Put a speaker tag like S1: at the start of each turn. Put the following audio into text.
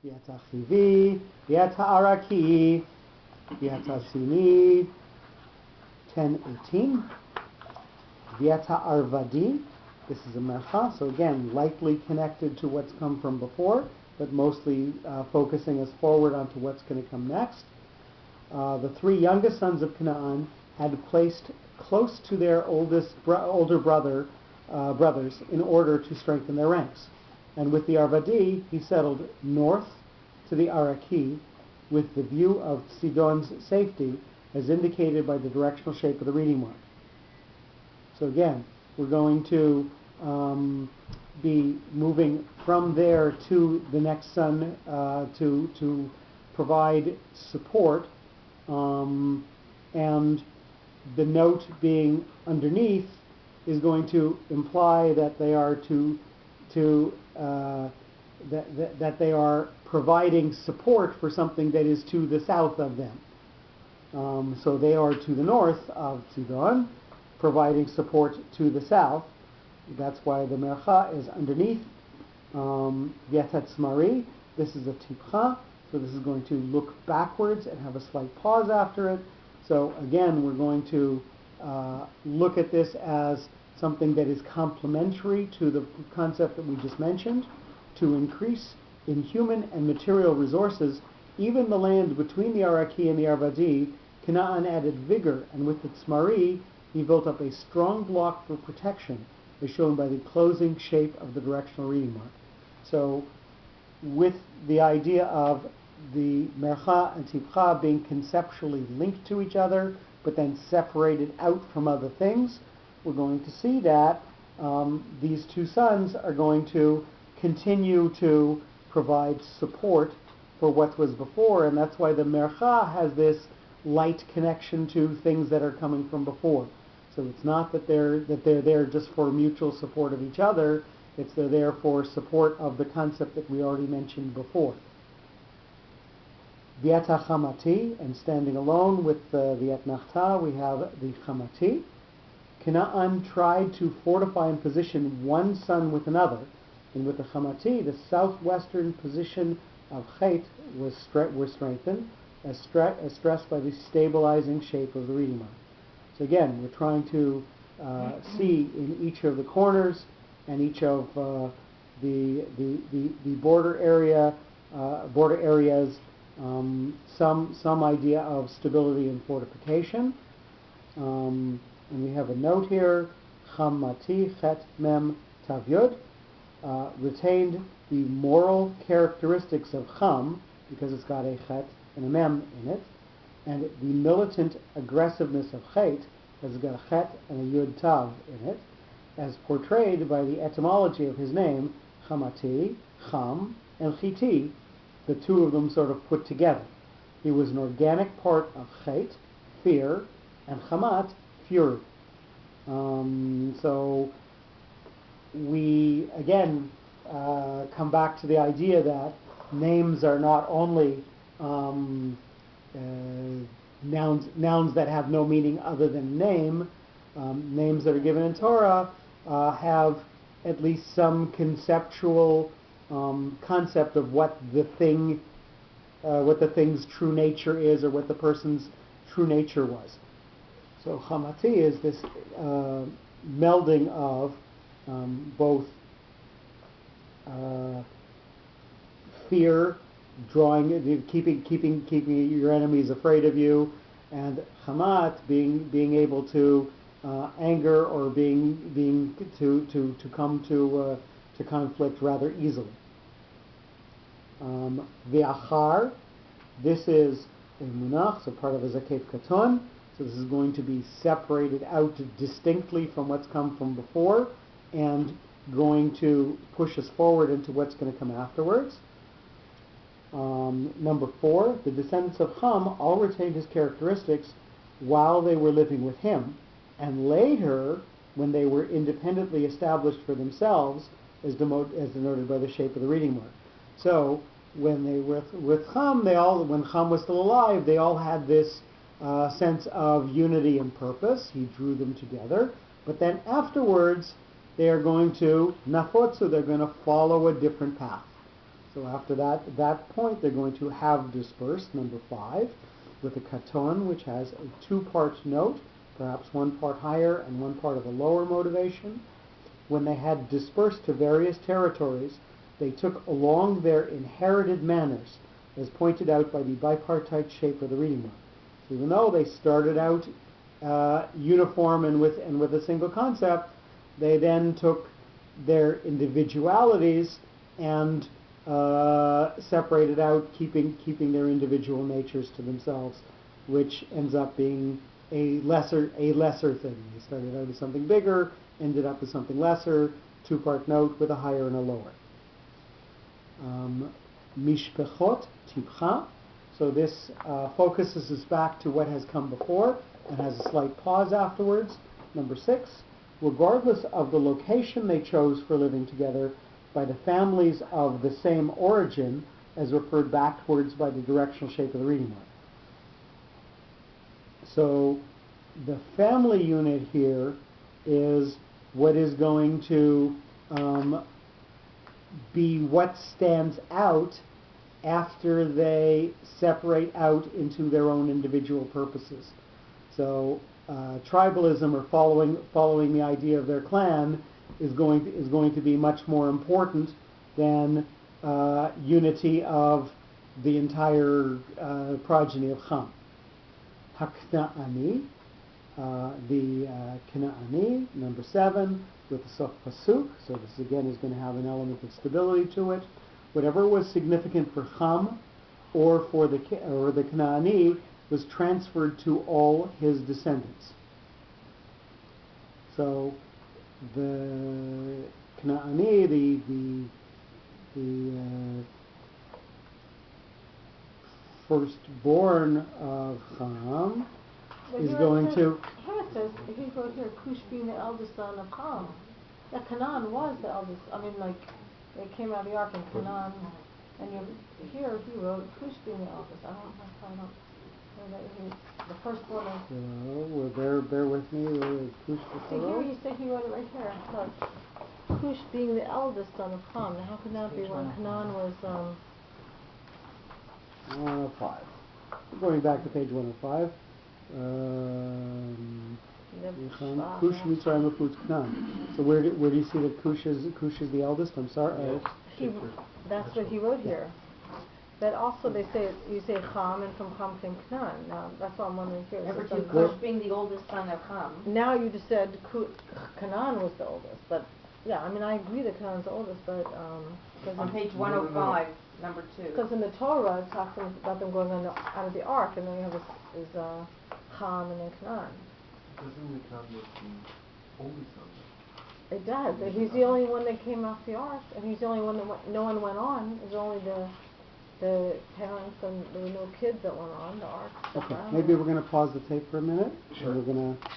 S1: V'yata chivi, v'yata araki, v'yata sini, 10:18. V'yata arvadi, this is a mercha, so again, likely connected to what's come from before, but mostly focusing us forward onto what's going to come next. The three youngest sons of Canaan had placed close to their older brothers in order to strengthen their ranks. And with the Arvadi, he settled north to the Araki with the view of Sidon's safety as indicated by the directional shape of the reading mark. So again, we're going to be moving from there to the next son to provide support, and the note being underneath is going to imply that they are that they are providing support for something that is to the south of them. So they are to the north of Sidon, providing support to the south. That's why the mercha is underneath. Yetet Mari, this is a tipcha, so this is going to look backwards and have a slight pause after it. So again, we're going to look at this as something that is complementary to the concept that we just mentioned, to increase in human and material resources, even the land between the Araki and the Arvadi. Canaan added vigor, and with the Tzmari, he built up a strong block for protection, as shown by the closing shape of the directional reading mark. So, with the idea of the mercha and tipcha being conceptually linked to each other, but then separated out from other things, we're going to see that these two sons are going to continue to provide support for what was before, and that's why the mercha has this light connection to things that are coming from before. So it's not that they're there just for mutual support of each other, it's they're there for support of the concept that we already mentioned before. V'yata chamati, and standing alone with the V'yat we have the chamati. Canaan tried to fortify and position one son with another, and with the chamati, the southwestern position of Chet was strengthened, as stressed by the stabilizing shape of the reading mark. So again, we're trying to see in each of the corners and each of the border areas some idea of stability and fortification. And we have a note here, Chamati Chet Mem Tav Yud, retained the moral characteristics of Cham, because it's got a Chet and a Mem in it, and the militant aggressiveness of Chet has got a Chet and a Yud Tav in it, as portrayed by the etymology of his name, Chamati, Cham, and Chiti, the two of them sort of put together. He was an organic part of Chet, fear, and Chamat, fury. So we again come back to the idea that names are not only nouns that have no meaning other than name. Names that are given in Torah have at least some conceptual concept of what the thing's true nature is, or what the person's true nature was. So Chamati is this melding of both fear, keeping your enemies afraid of you, and Hamat being able to anger or to come to conflict rather easily. V'achar, this is a munach, so part of a zaket katon. So this is going to be separated out distinctly from what's come from before, and going to push us forward into what's going to come afterwards. Number 4, the descendants of Ham all retained his characteristics while they were living with him, and later, when they were independently established for themselves, as denoted by the shape of the reading mark. So when they were with Ham, when Ham was still alive, they all had this sense of unity and purpose. He drew them together. But then afterwards, they are going to nafotzu, they're going to follow a different path. So after that, at that point, they're going to have dispersed, number 5, with a katon, which has a 2-part note, perhaps one part higher and one part of a lower motivation. When they had dispersed to various territories, they took along their inherited manners, as pointed out by the bipartite shape of the reading mark. So even though they started out uniform and with a single concept, they then took their individualities and separated out, keeping their individual natures to themselves, which ends up being a lesser thing. They started out as something bigger, ended up as something lesser, 2-part note with a higher and a lower. Mishpechot tipcha. So this focuses us back to what has come before and has a slight pause afterwards. Number 6, regardless of the location they chose for living together, by the families of the same origin, as referred backwards by the directional shape of the reading mark. So the family unit here is what is going to be what stands out after they separate out into their own individual purposes. So tribalism, or following the idea of their clan, is going to be much more important than unity of the entire progeny of Ham. Hakna'ani, the Kna'ani, number 7, with the Sof Pasuk. So this again is going to have an element of stability to it. Whatever was significant for Ham or the Kna'ani was transferred to all his descendants. So the Kna'ani, the firstborn of Ham, is going to...
S2: Here it says, he wrote here, Cush being the eldest son of Ham. That Canaan was the eldest. I mean, like, they came out of the ark in Canaan, and here he wrote Cush being the eldest. I don't know that the firstborn of...
S1: Well, bear with me. Cush
S2: See, here you say he wrote it right here. So, Cush being the eldest son of Ham. Now, how could that be when Canaan was...
S1: 105. Going back to page 105. Cush Mitzrayim Afutz Canaan. So where do you see that Cush is the eldest? I'm sorry.
S2: That's what he wrote here. That also they say, you say Ham, and from Ham came Canaan. Now that's what I'm wondering here.
S3: Number 2, Cush being the oldest son of Ham.
S2: Now you just said Canaan was the oldest, but yeah, I mean I agree that Canaan's the oldest, but
S3: on page 105, number 2.
S2: Because in the Torah it talks about them going out of the ark, and then you have is Ham and then Canaan.
S4: Doesn't the Canaan was the oldest son?
S2: It does. He's the only one that came off the ark, and he's the only one that no one went on. It was only the parents, and there were no kids that went on the ark.
S1: Okay, maybe we're going to pause the tape for a minute.
S4: Sure.
S1: And we're going to